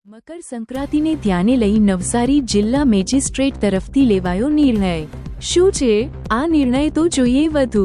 મકર સંક્રાંતિને ધ્યાને લઈ નવસારી જિલ્લા મેજિસ્ટ્રેટ તરફથી લેવાયો નિર્ણય શું છે આ નિર્ણય તો જોઈએ વધુ।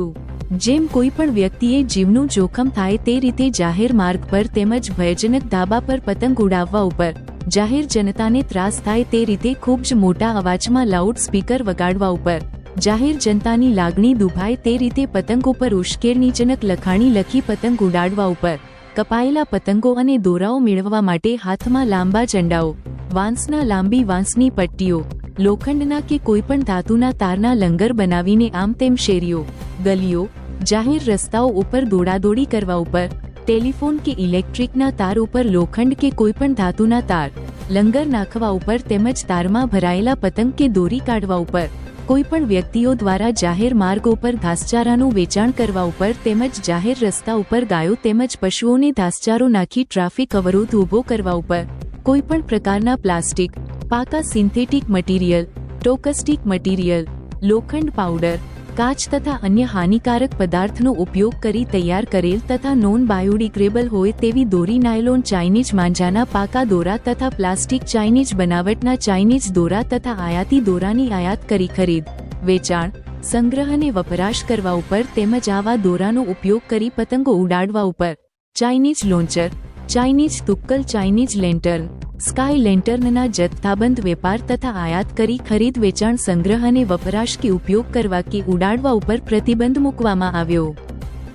જેમ કોઈ પણ વ્યક્તિએ જીવનું જોખમ થાય તે રીતે જાહેર માર્ગ પર તેમજ ભયજનક ધાબા પર પતંગ ઉડાવવા ઉપર જાહેર જનતાને ત્રાસ થાય તે રીતે ખૂબ જ મોટા અવાજમાં લાઉડ સ્પીકર વગાડવા ઉપર જાહેર જનતાની લાગણી દુભાય તે રીતે પતંગ ઉપર ઉશ્કેરણીજનક લખાણી લખી પતંગ ઉડાડવા ઉપર કપાયેલા પતંગો અને દોરાઓ મેળવવા માટે હાથમાં લાંબા ઝંડાઓ વાંસના લાંબી વાંસની પટ્ટીઓ લોખંડના કે કોઈપણ ધાતુના તારના લંગર બનાવીને આમ તેમ શેરીઓ ગલીઓ જાહેર રસ્તાઓ ઉપર દોડાદોડી કરવા ઉપર ટેલિફોન કે ઇલેક્ટ્રિકના તાર ઉપર લોખંડ કે કોઈપણ ધાતુના તાર લંગર નાખવા ઉપર તેમજ તારમાં ભરાયેલા પતંગ કે દોરી કાઢવા ઉપર કોઈપણ વ્યક્તિઓ દ્વારા જાહેર માર્ગો પર ઘાસચારાનું વેચાણ કરવા ઉપર તેમજ જાહેર રસ્તા ઉપર ગાયો તેમજ પશુઓને ઘાસચારો નાખી ટ્રાફિક અવરોધ ઊભો કરવા ઉપર કોઈપણ પ્રકારના પ્લાસ્ટિક પાકા સિન્થેટિક મટીરિયલ ટોક્સ્ટિક મટીરિયલ લોખંડ પાવડર કાચ તથા અન્ય હાનિકારક પદાર્થનો ઉપયોગ કરી તૈયાર કરેલ તથા નોન બાયોડિગ્રેડેબલ હોય તેવી દોરી નાયલોન ચાઇનીઝ માંજાના પાકા દોરા તથા પ્લાસ્ટિક ચાઇનીઝ બનાવટના ચાઇનીઝ દોરા તથા આયાતી દોરાની આયાત કરી ખરીદ વેચાણ સંગ્રહ અને વપરાશ કરવા ઉપર તેમજ આવા દોરાનો ઉપયોગ કરી પતંગો ઉડાડવા ઉપર ચાઇનીઝ લોન્ચર ચાઇનીઝ તુક્કલ ચાઇનીઝ લેન્ટર્ન સ્કાય લેન્ટર્નના જથ્થાબંધ વેપાર તથા આયાત કરી ખરીદ વેચાણ સંગ્રહ અને વપરાશ કે ઉપયોગ કરવા કે ઉડાડવા ઉપર પ્રતિબંધ મૂકવામાં આવ્યો।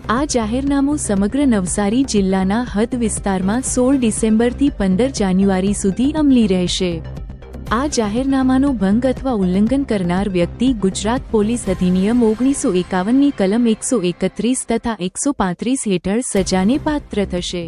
આ જાહેરનામું સમગ્ર નવસારી જિલ્લાના હદ વિસ્તારમાં 16 ડિસેમ્બરથી 15 જાન્યુઆરી સુધી અમલી રહેશે। આ જાહેરનામાનો ભંગ અથવા ઉલ્લંઘન કરનાર વ્યક્તિ ગુજરાત પોલીસ અધિનિયમ 1951ની કલમ 131 તથા 135 હેઠળ સજાને પાત્ર થશે।